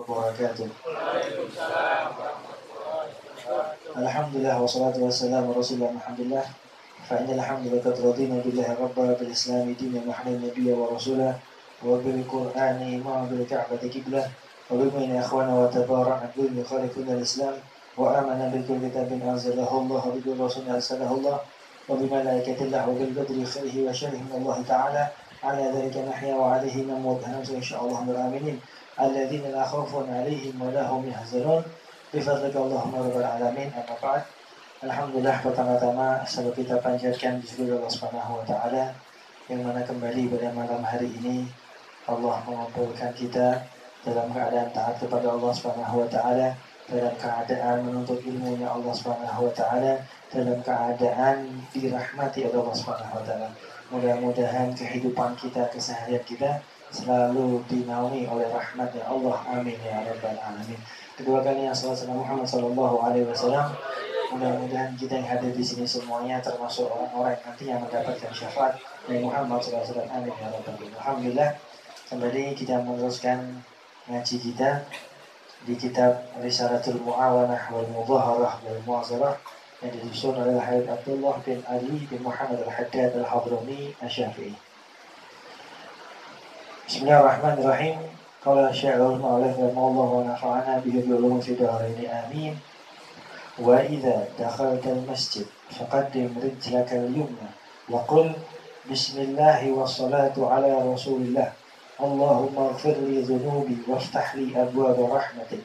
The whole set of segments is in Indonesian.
wabarakatuh. Alhamdulillah wassalatu wassalamu rasulullah Muhammadillah. Fa innal hamdalillah qad radina billahi rabba bil islami dinan wa hamdan nabiyya wa rasulah wa bil qur'ani ma bil ka'bati qiblah wa bil mu'minina ikhwana wa tabaraka bil khaliqina al-islam wa amana bil kulli kitabin anzalahu Allah wa bil rasulin arsalahu Allah wa bi malaikatillah wa bil qadri khairihi wa syarrihi min Allah ta'ala ala dhalika nahya wa alayhi namut insyaallah aminin alladzina la khaufun 'alaihim wa lahum yahzanun bifadlika Allahumma rabbal alamin. Amma ba'd. Alhamdulillah, pertama-tama selalu kita panjatkan puji Allah Subhanahu wa taala yang mana kembali pada malam hari ini Allah mengumpulkan kita dalam keadaan taat kepada Allah Subhanahu wa taala, dalam keadaan menuntut ilmunya Allah Subhanahu wa taala, dalam keadaan dirahmati oleh Allah Subhanahu wa taala. Mudah-mudahan kehidupan kita, keseharian kita selalu dinaungi oleh rahmatnya Allah. Amin ya rabbal alamin. Kedua kali yang salat Muhammad sallallahu alaihi wasallam. Mudah-mudahan kita yang hadir di sini semuanya termasuk orang-orang nanti yang mendapatkan syafaat dari Muhammad sallallahu alaihi wasallam. Amin ya rabbal alamin. Alhamdulillah, kembali kita meneruskan ngaji kita di kitab Risalatul Mu'awanah wal Mudhaharah wal Mu'azarah yang disusun oleh Habib Abdullah bin Ali bin Muhammad al-Haddad al-Hadrami asy-Syafi'i. Bismillahirrahmanirrahim. Qala syai'ul ma'alif wa Allah wa nafa'ana bihi bi ulumi fi darain amin. Wa idza dakhalta al-masjid faqaddim rijlaka al-yumna wa qul bismillah wa salatu ala rasulillah. Allahumma ighfir li dhunubi waftah li abwaab rahmatik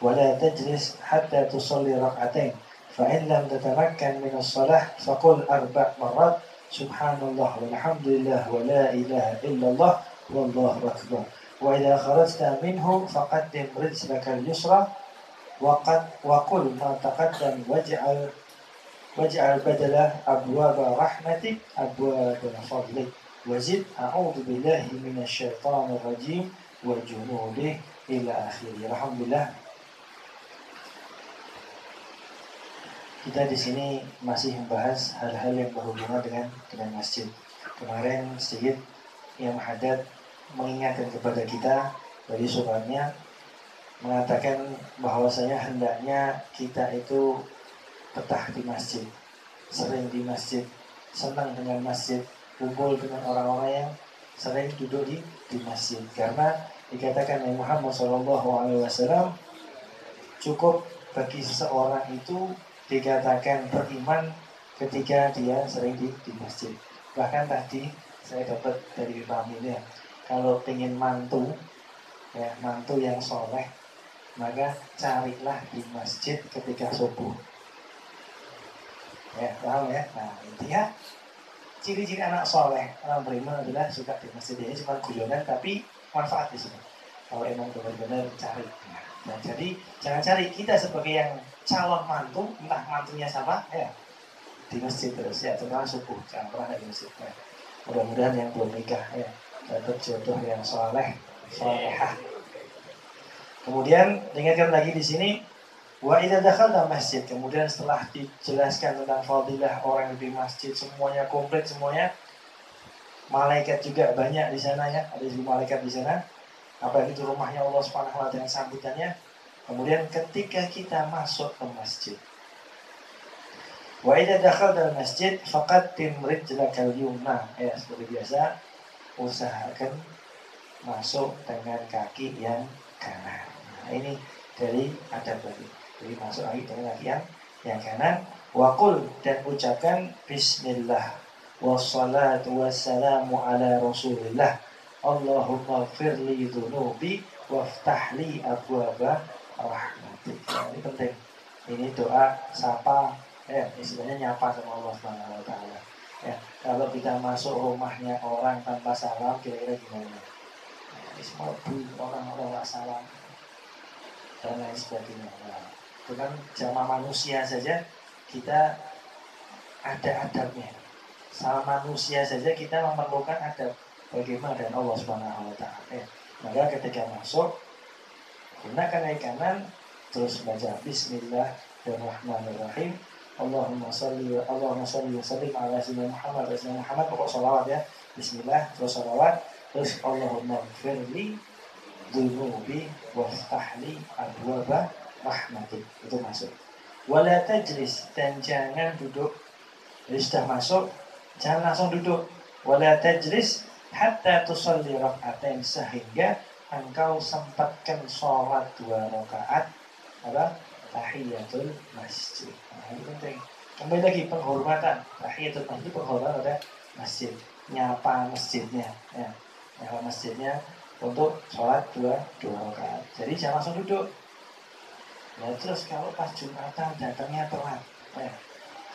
wa la tajlis hatta tusalli rak'atain fa in lam tatamakkan min as-salah faqul arba' marrat subhanallah walhamdulillah wa la ilaha illallah wallahu akbar. Wa idza kharajta minhu faqaddim rijlaka al-yusra wa qul ma taqaddam waj'al badala abwaab rahmatik abwaab fadlik wazid a'udzu billahi minasy syaithanir rajim wa junudihi ila akhirih. Alhamdulillah, kita di sini masih membahas hal-hal yang berhubungan dengan masjid. Kemarin sedikit yang haddad mengingatkan kepada kita dari suratnya mengatakan bahwasanya hendaknya kita itu betah di masjid, sering di masjid, senang dengan masjid, kumpul dengan orang-orang yang sering duduk di masjid. Karena dikatakan oleh Muhammad SAW cukup bagi seseorang itu dikatakan beriman ketika dia sering di masjid. Bahkan tadi saya dapat dari pamilnya, kalau pengen mantu yang soleh, maka carilah di masjid ketika subuh. Ya, paham ya? Nah, intinya ciri-ciri anak soleh, orang beriman adalah suka di masjid. Ini cuma guyonan, tapi manfaat di sini. Kalau emang benar-benar cari. Nah, jadi jangan cari kita sebagai yang calon mantu, entah mantunya sama, ya di masjid terus ya, setelah subuh jangan pernah di masjid. Ya. Mudah-mudahan yang belum nikah ya dapat jodoh yang solehah. Kemudian diingatkan lagi di sini, wa idza dakhalta masjid. Kemudian setelah dijelaskan tentang fadilah orang di masjid, semuanya komplit semuanya. Malaikat juga banyak di sana ya, ada 1000 malaikat di sana. Apalagi itu rumahnya Allah Subhanahu wa taala dengan sambutannya. Kemudian ketika kita masuk ke masjid, wa idza dakhalta masjid faqaddim rijlakal yumna. Ya, seperti biasa usahakan masuk dengan kaki yang kanan. Nah, ini dari adab tadi. Jadi masuk lagi dengan kaki yang kanan. Wa qul, dan ucapkan bismillah wassalatu wassalamu ala rasulillah. Allahumma ighfir li dhunubi waftah li abwaaba rahmatik. Nah, ini penting. Ini doa sapa, istilahnya nyapa sama Allah Subhanahu wa taala. Ya, kalau kita masuk rumahnya orang tanpa salam, kira-kira gimana? Semua orang-orang salam dan lain sebagainya. Nah, itu kan sama manusia saja kita ada adabnya. Sama manusia saja kita memerlukan adab. Bagaimana dengan Allah Subhanahu wa taala. Maka ketika masuk, gunakan kaki kanan, terus baca Bismillahirrahmanirrahim. Allahumma salli wa sallim ala sayyidina Muhammad. Pokok salawat ya. Bismillah, terus salawat, terus Allahumma ighfirli dzunubi waftahli abwaba rahmatik. Itu masuk. Wala tajlis, dan jangan duduk. Jadi sudah masuk, jangan langsung duduk. Wala tajlis hatta tusalli rak'atain, sehingga engkau sempatkan sholat 2 rakaat apa? Tahiyatul masjid. Nah, ini penting. Kembali lagi penghormatan. Tahiyatul masjid, penghormatan pada masjid. Nyapa masjidnya, ya. Nyapa masjidnya untuk sholat 2 rakaat. Jadi jangan langsung duduk. Nah, terus kalau pas Jumatan datangnya telat, ya,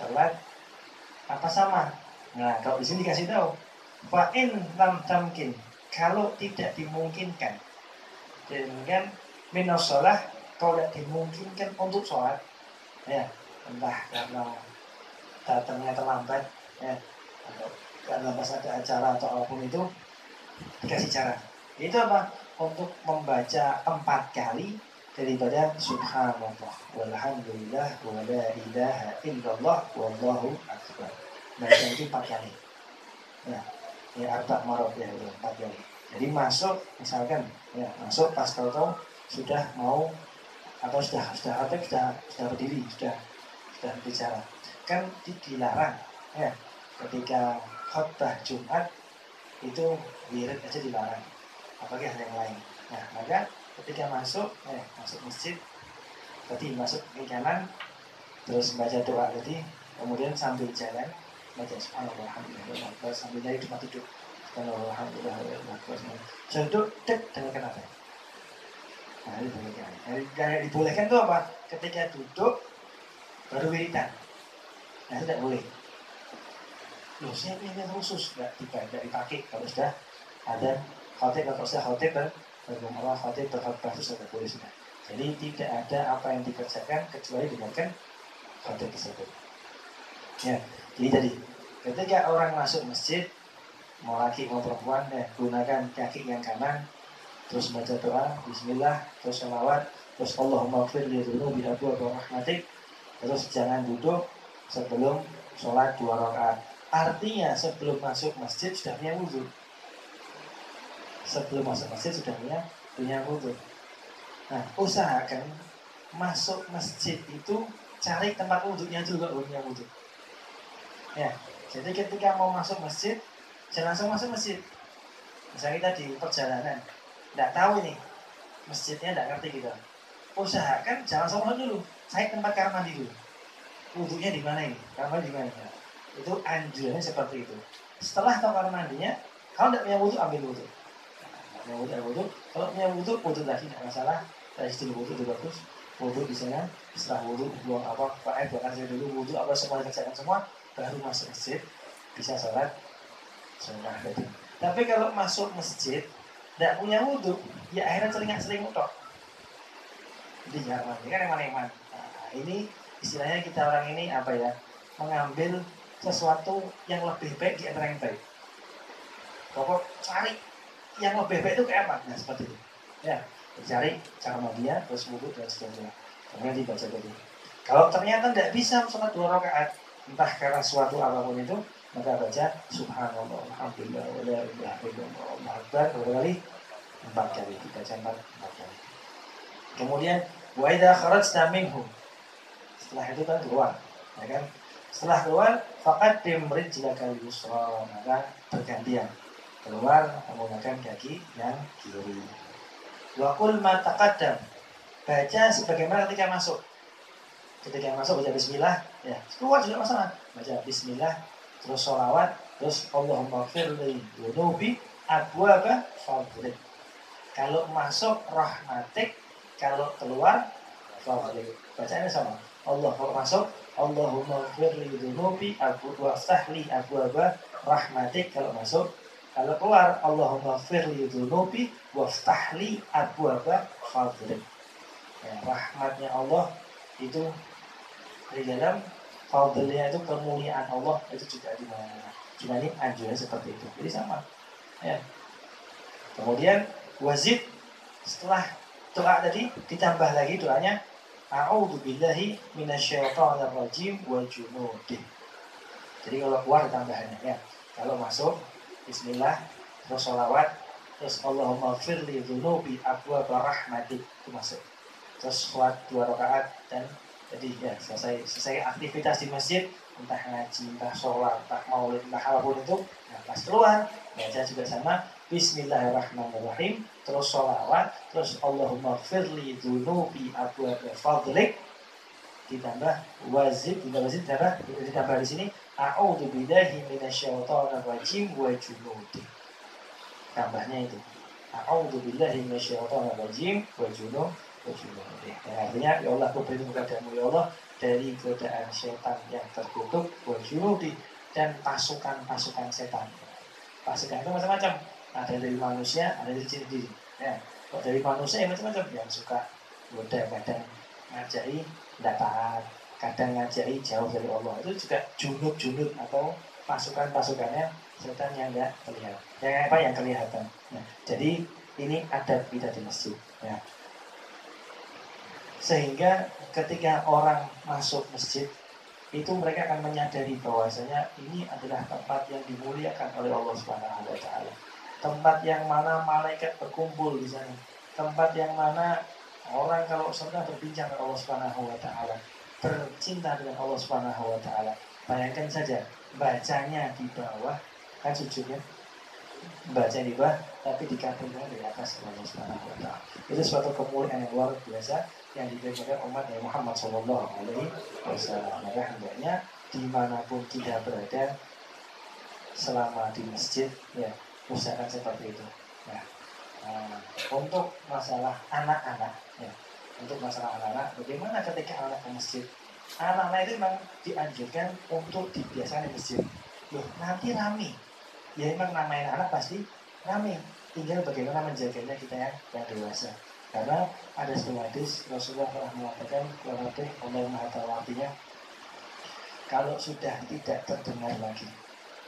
telat apa sama? Nah, kalau di sini dikasih tahu, fa'in lam tamkin, kalau tidak dimungkinkan, dengan minos sholah, kalau tidak dimungkinkan untuk sholat, ya, entah karena datangnya terlambat, ya, atau karena pas ada acara atau apapun itu, dikasih cara. Itu apa? Untuk membaca 4 kali daripada subhanallah walhamdulillah wala ilaha illallah wallahu akbar. Baca itu 4 kali. Nah, ya arba marot ya, 4 kali. Jadi masuk, misalkan ya masuk pas tahu sudah mau atau sudah berdiri, sudah bicara. Kan dilarang ya, ketika khutbah Jumat itu wirid aja dilarang, apalagi hal yang lain. Nah, maka ketika masuk masjid, tadi masuk ke kanan, terus baca doa tadi, kemudian sambil jalan baca subhanallah alhamdulillah, sambil nyari tempat duduk subhanallah alhamdulillah, saya duduk dengan kenapa? Nah, ini dibolehkan. Yang dibolehkan itu apa? Ketika duduk baru wiridan. Nah, itu tidak boleh. Loh, saya punya khusus tidak dipakai kalau sudah ada khotib, atau sudah khotib bergumara khotib berkhutbah itu sudah boleh sudah. Jadi tidak ada apa yang dikerjakan kecuali dengarkan khotib tersebut. Ya, jadi tadi ketika orang masuk masjid, mau laki mau perempuan, ya, gunakan kaki yang kanan, terus baca doa, bismillah, terus sholawat, terus Allahumma gfir li dzunubi abwaba rahmatik, terus jangan duduk sebelum sholat 2 rakaat. Artinya sebelum masuk masjid sudah punya wudhu. Sebelum masuk masjid sudah punya wudhu. Nah, usahakan masuk masjid itu cari tempat wudhunya dulu kalau punya wudhu. Ya, jadi ketika mau masuk masjid, jangan langsung masuk masjid. Misalnya kita di perjalanan, tidak tahu ini masjidnya, tidak ngerti gitu. Usahakan jangan langsung masuk dulu, cari tempat kamar mandi dulu. Wudhunya di mana ini? Kamar di mana? Itu anjurannya seperti itu. Setelah tahu kamar mandinya, kalau tidak punya wudhu, ambil wudhu. Kalau punya wudhu lagi, tidak masalah. Dari situ wudhu itu bagus. Wudhu di sana, setelah wudhu buang apa, buang air dulu, wudhu apa semua dikerjakan semua, baru masuk masjid, bisa sholat sunnah tadi. Tapi kalau masuk masjid tidak punya wudhu, ya akhirnya selingat tok. Jadi jangan mandi, kan eman-eman. Nah, ini istilahnya kita orang ini apa ya, mengambil sesuatu yang lebih baik di antara yang baik. Pokok cari yang lebih baik itu kayak apa? Nah, seperti itu. Ya, cari cara mandinya, terus wudhu dan sebagainya. Kemudian dibaca tadi. Kalau ternyata tidak bisa sholat 2 rakaat, entah karena suatu apapun itu, maka baca subhanallah alhamdulillah wala ilaha illallah Allahu akbar berapa kali? 4 kali. Dibaca 4 kali. Kemudian wa idza kharajta minhum, setelah itu kan keluar, ya kan? Setelah keluar, faqaddim rijlakal yusra, maka bergantian keluar menggunakan kaki yang kiri. Wa qul ma taqaddam, baca sebagaimana ketika masuk. Ketika masuk baca bismillah, ya. Keluar juga masalah. Baca bismillah, terus sholawat, terus Allahumma gfir li dzunubi abwaba fadlik. Kalau masuk rahmatik, kalau keluar fadlik. Bacaannya sama. Allah kalau masuk Allahumma gfir li dzunubi waftahli abwaba rahmatik kalau masuk. Kalau keluar Allahumma gfir li dzunubi waftahli abwaba fadlik. Ya, rahmatnya Allah itu di dalam, fadlnya itu kemuliaan Allah itu juga di mana. Cuma ini anjuran seperti itu. Jadi sama. Ya. Kemudian wazid, setelah doa tadi ditambah lagi doanya a'udzubillahi minasyaitonir rajim wa junudih. Jadi kalau keluar tambahannya ya. Kalau masuk bismillah, terus sholawat, terus Allahumma firli dzunubi abwaaba rahmatik, itu masuk. Terus sholat 2 rakaat dan jadi ya selesai aktivitas di masjid, entah ngaji, entah sholat, entah maulid, entah apapun itu. Nah pas keluar baca juga sama Bismillahirrahmanirrahim, terus sholawat, terus Allahumma firli dzunubi abwaaba fadlik, ditambah wazib, ditambah di sini a'udzu billahi minasyaitonir rajim wa junudi. Tambahnya itu a'udzu billahi minasyaitonir rajim wa junudi. Artinya ya Allah, aku berlindung kepadamu ya Allah dari godaan setan yang terkutuk, wa junudi, dan pasukan-pasukan setan. Pasukan itu macam-macam. Ada dari manusia, ada dari jin. Ya, kalau dari manusia ya macam-macam, yang suka goda, kadang ngajari tidak taat, kadang ngajari jauh dari Allah. Itu juga junud atau pasukannya setan yang tidak terlihat. Yang kelihatan. Nah, jadi ini adab kita di masjid. Ya. Sehingga ketika orang masuk masjid itu mereka akan menyadari bahwasanya ini adalah tempat yang dimuliakan oleh Allah Subhanahu wa taala. Tempat yang mana malaikat berkumpul di sana. Tempat yang mana orang kalau sedang berbincang dengan Allah Subhanahu wa taala, bercinta dengan Allah Subhanahu wa taala. Bayangkan saja, bacanya di bawah, kan sujudnya. Baca di bawah tapi dikabulkan dari atas Allah Subhanahu wa taala. Itu suatu kemuliaan yang luar biasa yang diberikan umat Nabi Muhammad sallallahu alaihi wasallam. Maka hendaknya dimanapun kita berada selama di masjid, ya usahakan seperti itu. Ya. Untuk masalah anak-anak, ya. Untuk masalah anak-anak, bagaimana ketika anak ke masjid? Anak-anak itu memang dianjurkan untuk dibiasakan di masjid. Loh, nanti rame. Ya memang namanya anak pasti rame. Tinggal bagaimana menjaganya kita yang dewasa. Karena ada sebuah hadis Rasulullah pernah mengatakan kurang lebih Allah Maha Tahu artinya, kalau sudah tidak terdengar lagi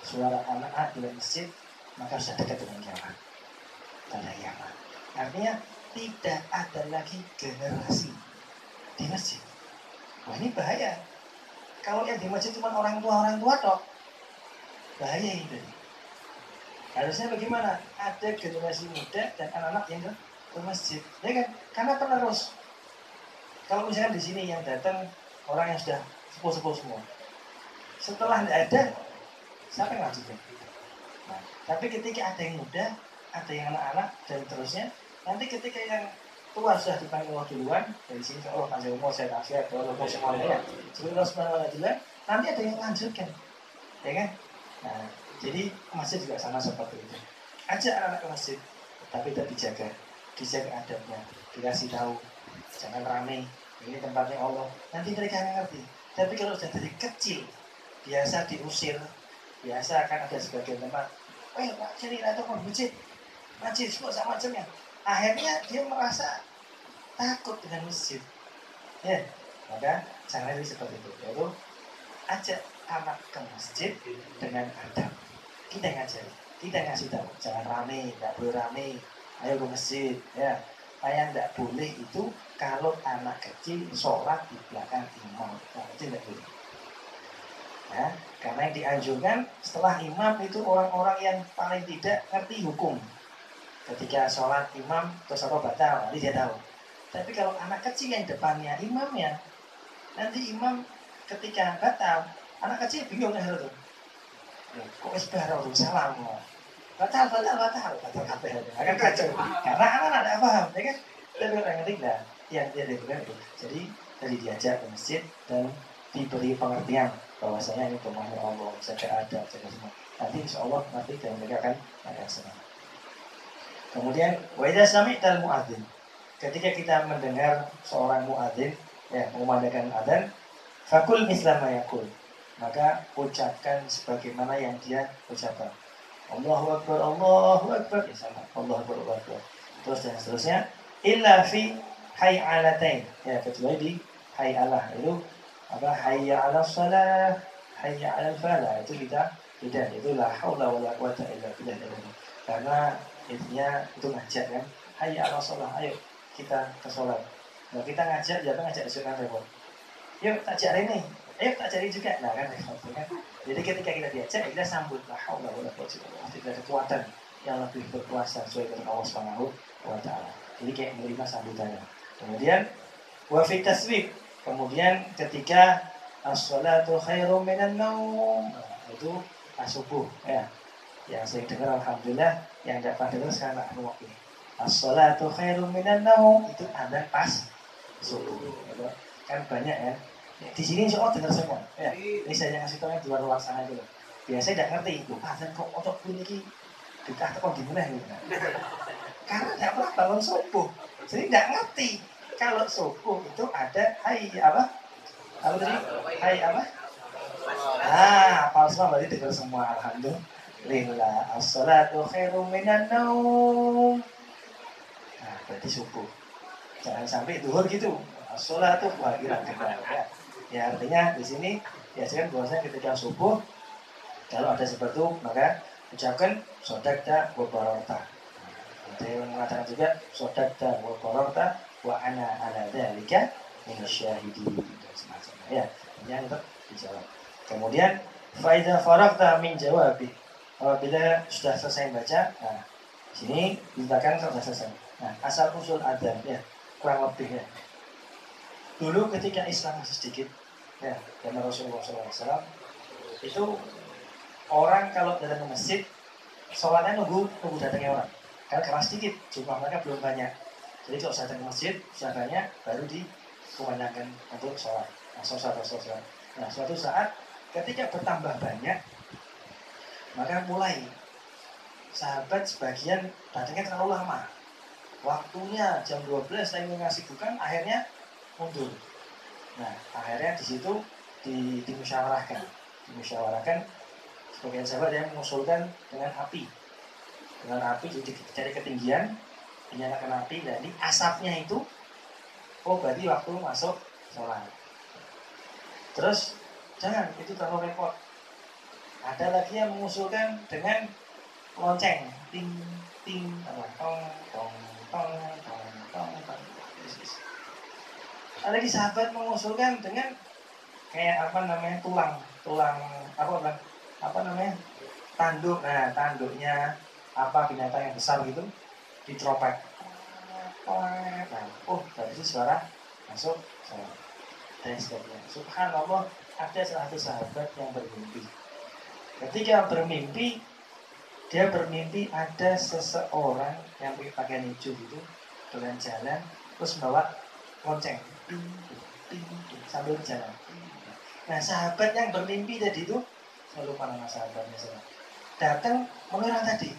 suara anak di masjid, maka sudah dekat dengan kiamat. Tanda kiamat. Artinya tidak ada lagi generasi di masjid. Wah ini bahaya. Kalau yang di masjid cuma orang tua toh, bahaya ini. Harusnya bagaimana? Ada generasi muda dan anak-anak yang ke masjid, ya kan? Karena penerus. Kalau misalnya di sini yang datang orang yang sudah sepuh-sepuh semua, setelah tidak ada, siapa yang lanjutkan? Nah, tapi ketika ada yang muda, ada yang anak-anak dan terusnya, nanti ketika yang tua sudah dipanggil Allah duluan, dari sini Allah panjang umur, saya kasih, Allah semuanya, sebelum Allah Subhanahu wa taala, nanti ada yang lanjutkan, ya kan? Nah, jadi masjid juga sama seperti itu. Ajak anak-anak ke masjid, tapi tetap dijaga adabnya, dikasih tahu, jangan rame, ini tempatnya Allah. Nanti mereka ngerti. Tapi kalau sudah dari kecil, biasa diusir, biasa akan ada sebagian tempat, Pak jadi itu mau masjid, semua sama macamnya. Akhirnya dia merasa takut dengan masjid. Ya, maka jangan seperti itu. Yaitu ajak anak ke masjid dengan adab. Kita ngajari, kita ngasih tahu, jangan rame, nggak boleh rame, ayo ke masjid, ya. Yang nggak boleh itu kalau anak kecil sholat di belakang imam, nah, itu nggak boleh. Ya, karena yang dianjurkan setelah imam itu orang-orang yang paling tidak ngerti hukum. Ketika sholat imam terus apa batal, nanti dia tahu. Tapi kalau anak kecil yang depannya imamnya, nanti imam ketika batal, anak kecil bingung kan itu. Kok isbahara salam, batal kabeh, akan kacau. Karena anak tidak paham, ya kan? Tapi orang ngerti lah, yang dia lakukan itu. Jadi dari diajak ke masjid dan diberi pengertian bahwasanya ini rumahnya Allah, jaga adab, jaga semua. Nanti insya Allah nanti dan mereka akan senang. Kemudian wa idza sami'tal muadzin, ketika kita mendengar seorang muadzin ya mengumandangkan adzan, fakul misla ma yaqul, maka ucapkan sebagaimana yang dia ucapkan. Allahu akbar, ya sama. Allahu akbar, Allahu akbar. Terus dan seterusnya. Illa fi hay'alatain, ya kecuali di hay'alah itu apa, hayya 'alas shalah, hayya 'alal falah, itu kita tidak, itu la haula wala quwata illa billah. Karena intinya itu ngajak kan, hayya 'alas shalah, ayo kita ke sholat. Nah kita ngajak, jangan ngajak sunat repot. Yuk tak cari nih, ayo tak cari juga, nah kan repot kan. Jadi ketika kita diajak, kita sambut la haula wala quwata illa billah, tidak ada kekuatan yang lebih berkuasa sesuai dengan Allah Subhanahu wa taala. Jadi kayak menerima sambutannya. Kemudian wa fi tasbih. Kemudian ketika as-salatu khairum minan naum. Itu subuh ya. Yang saya dengar alhamdulillah, yang tidak pernah dengar sekarang tak ruwet ini. As-salatu khairum minan naum itu ada pas subuh. Ya. Kan banyak ya. Di sini insya Allah dengar semua. Ya. Ini saya ngasih tahu yang di luar sana itu. Biasanya tidak ngerti itu. Dan kok otot ini dikah tekan di mana gitu. Karena tidak pernah bangun subuh. Jadi tidak ngerti. Kalau subuh itu ada hai apa? Apa tadi? Hai apa? Hafal semua, berarti dengar semua. Alhamdulillah. As-salatu khairum minan naum. Nah, berarti subuh. Jangan sampai duhur gitu. As-salatu khairum minan naum. Ya artinya di sini biasanya bahwasanya ketika subuh kalau ada seperti itu maka ucapkan sodakta wa barorta. Ada yang mengatakan juga sodakta wa barorta wa ana ala dzalika minasyahidin dan semacamnya. Ya, yang untuk dijawab. Kemudian faida faragta min jawabi. Apabila sudah selesai baca, nah sini diletakkan sudah selesai. Nah, asal usul adzan ya, kurang lebih ya. Dulu ketika Islam masih sedikit, ya, dan Rasulullah SAW itu orang kalau datang ke masjid, sholatnya nunggu datangnya orang. Karena keras sedikit, jumlah mereka belum banyak. Jadi kalau datang ke masjid, sudah banyak, baru dikumandangkan untuk sholat. Nah, suatu saat ketika bertambah banyak, maka mulai sahabat sebagian datangnya terlalu lama. Waktunya jam 12 saya ngasih bukan, akhirnya mundur. Nah, akhirnya di situ dimusyawarahkan. Sebagian sahabat yang mengusulkan dengan api, jadi dari ketinggian dinyalakan api, dan asapnya itu, oh berarti waktu masuk sholat. Terus jangan, itu terlalu repot. Ada lagi yang mengusulkan dengan lonceng, ting ting, tong tong tong tong tong tong. Ada lagi sahabat mengusulkan dengan kayak tulang tanduk. Nah, tanduknya binatang yang besar gitu ditropek. Nah, dari itu suara masuk sholat. Dan sebagainya. Subhanallah, ada salah satu sahabat yang bermimpi. Ketika bermimpi, dia bermimpi ada seseorang yang pakai pakaian hijau gitu dengan jalan terus bawa lonceng sambil berjalan. Nah, sahabat yang bermimpi tadi itu, saya lupa nama sahabatnya, datang mengira tadi,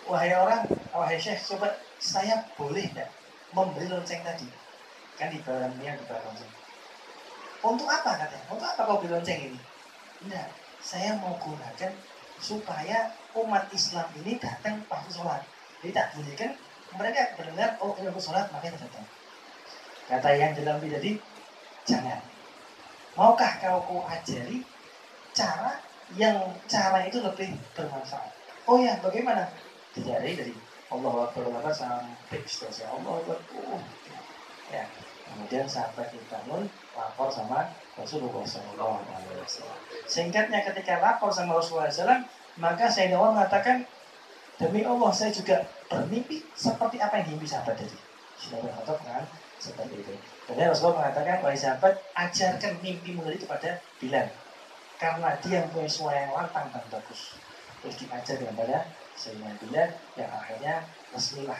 wahai Syekh, coba saya boleh tidak membeli lonceng tadi? Kan di bawah lonceng. Untuk apa katanya? Untuk apa kau beli lonceng ini? Tidak, saya mau gunakan supaya umat Islam ini datang waktu sholat. Jadi tak bolehkan mereka mendengar, oh ini waktu sholat, makanya datang. Kata yang dalam tadi, jangan. Maukah kau ajari cara itu lebih bermanfaat? Oh ya, bagaimana? Dijari dari Allah Akbar sampai seterusnya. Allah Akbar. Ya. Kemudian sahabat dibangun, lapor sama Rasulullah SAW. Singkatnya, ketika lapor sama Rasulullah SAW, maka Sayyidina Umar mengatakan, demi Allah saya juga bermimpi seperti apa yang dimimpi sahabat tadi. Sudah berkata kan seperti itu. Kemudian Rasulullah mengatakan, wahai sahabat, ajarkan mimpi tadi kepada Bilal, karena dia punya suara yang lantang dan bagus. Terus diajar kepada Sayyidina Bilal, yang akhirnya resmilah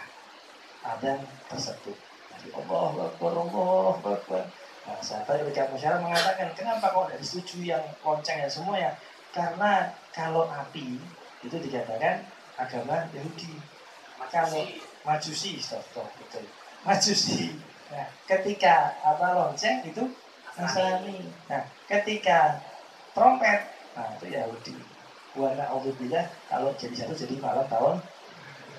adzan tersebut. Allah Akbar. Nah, sahabat ketika musyawarah mengatakan, kenapa kau tidak disetujui yang lonceng dan semuanya? Karena kalau api itu dikatakan agama Yahudi, kalau Majusi, betul. Majusi. Nah, ketika lonceng itu Nasrani. Nah, ketika trompet, nah itu Yahudi. Wa na'udzubillah, kalau jadi satu jadi malam tahun.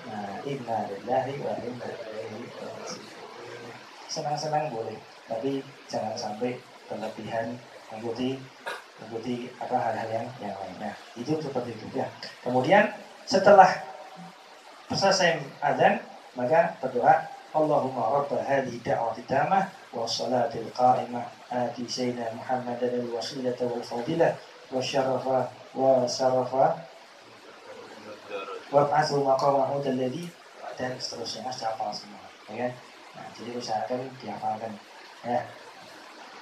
Nah, inna lillahi wa inna ilaihi raji'un. Senang-senang boleh, tapi jangan sampai berlebihan mengikuti hal-hal yang lainnya. Itu seperti itu ya. Kemudian setelah selesai azan, maka berdoa, Allahumma rabb hadhihi da'wati tamah wa salatil qa'imah ati sayyidina Muhammadan al-wasilata wal fadilah wa syarafa wa sarafa wab'athu maqamahu alladzi, dan seterusnya. Harus hafal semua, ya kan? Nah, jadi usahakan dihafalkan, ya.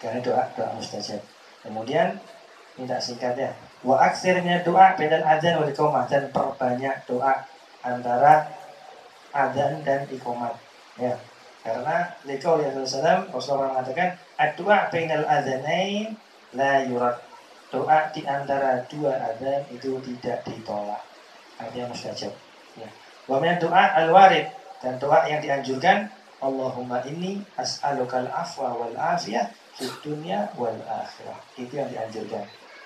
Karena doa mustajab. Kemudian minta singkat ya. Wa aksirnya doa bainal adzan wal iqamah, dan perbanyak doa antara adzan dan iqamat. Ya. Karena liqaul Rasulullah mengatakan ad-du'a bainal adzanain la yurad. Doa di antara dua adzan itu tidak ditolak. Artinya mustajab. Ya. Wa min doa al-warid, dan doa yang dianjurkan Allahumma inni as'alukal afwa wal afiyah fid dunya wal akhirah. Itu yang dianjurkan.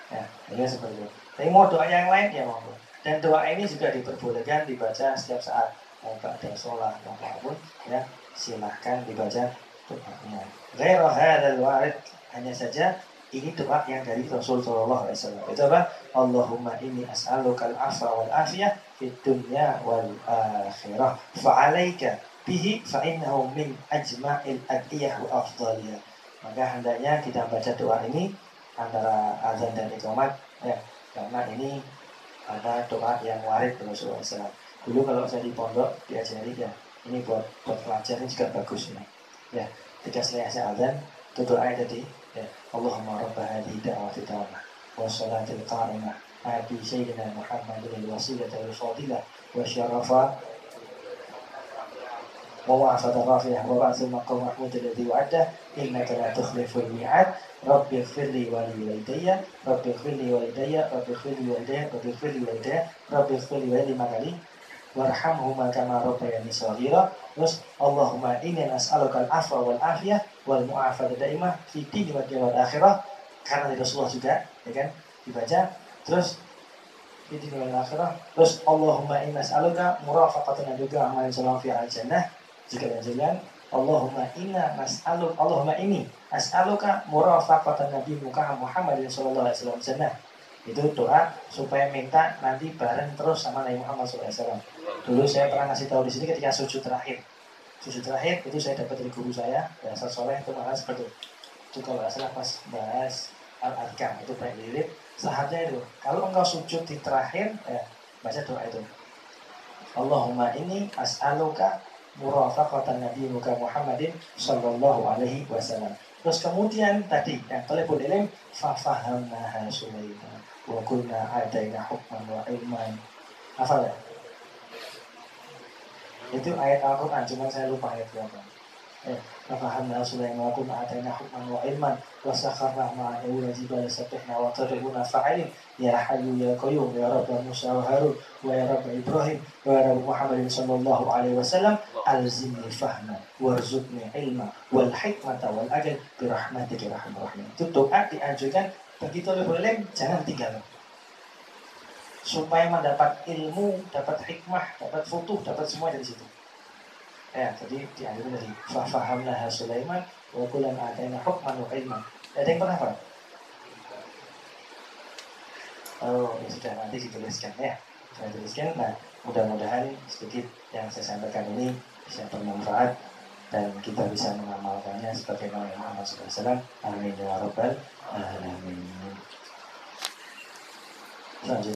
Ya, ini seperti itu. Tapi mau doa yang lain ya monggo. Dan doa ini juga diperbolehkan dibaca setiap saat, mau ba'da sholat apapun, ya silahkan dibaca doanya. Ghairu hadzal warid, hanya saja ini doa yang dari Rasul sallallahu alaihi wasallam. Itu apa? Allahumma inni as'alukal afwa wal afiyah fid dunya wal akhirah. Fa'alaika bihi fa innahu min ajma'il adiyah wa afdhaliyah. Maka hendaknya kita baca doa ini antara azan dan iqamat, ya, karena ini ada doa yang warid Rasulullah SAW. Dulu kalau saya di pondok diajari ya, ini buat pelajar ini juga bagus ini. Ya, ketika selesai azan itu doa tadi, ya, Allahumma rabb hadhihi da'wati tammah wa sholatil qa'imah ati sayyidina Muhammadin al-wasilata wal fadilah wa syarafa ووعفة الرافية وبعث المقام محمود الذي وعده إنك لا تخلف الميعاد رب اغفر لي ولوالدي رب اغفر لي والدي رب اغفر لي والدي رب اغفر لي والدي رب اغفر لي والدي kali warhamhuma kama rabbayani shaghira. Terus Allahumma inni nas'aluka al-afwa wal afiyah wal mu'afata daimah fi dini wal akhirah, karena dari Rasulullah juga, ya kan, dibaca. Terus fi dini wal akhirah. Terus Allahumma inni nas'aluka murafaqatan juga amal salam fi al-jannah. Jika jangan Allahumma inni as'aluka murafaqatan Nabi Muhammadin sallallahu alaihi wasallam jannah. Itu doa supaya minta nanti bareng terus sama Nabi Muhammad sallallahu alaihi wasallam. Dulu saya pernah ngasih tahu di sini ketika sujud terakhir. Sujud terakhir itu saya dapat dari guru saya, Ustaz Soleh, itu bahas seperti itu. Kalau nggak salah pas bahas al-adhkar itu banyak dililit sahatnya itu. Kalau engkau sujud di terakhir, ya, baca doa itu. Allahumma inni as'aluka murafaqatan Nabi Muhammadin sallallahu alaihi wasallam. Terus kemudian tadi yang talibul ilm fafahamnaha Sulaiman wa kunna ataina hukman wa ilman. Hafal ya? Itu ayat Al-Quran, cuma saya lupa ayat berapa. Fafahamnaha Sulaiman wa kunna ataina hukman wa ilman wa sakharna ma'ahu al-jibala sabbihna wa tarihuna fa'ilin ya hayyu ya qayyum ya rabb Musa wa Harun wa ya rabb Ibrahim wa ya rabb Muhammadin sallallahu alaihi wasallam alzimni fahma warzuqni ilma wal hikmata wal ajal bi rahmatika arhamar rahimin. Itu doa dianjurkan bagi talibul ilm, jangan tinggalkan, supaya mendapat ilmu, dapat hikmah, dapat futuh, dapat semua dari situ. Ya, jadi dianjurkan dari fafahamnaha Sulaiman wa kullan ataina hukman wa ilman. Ada yang pernah apa? Oh, ya sudah, nanti dituliskan ya. Saya tuliskan. Nah, mudah-mudahan sedikit yang saya sampaikan ini bisa bermanfaat dan kita bisa mengamalkannya sebagaimana Muhammad SAW. Amin ya rabbal alamin. Selanjutnya.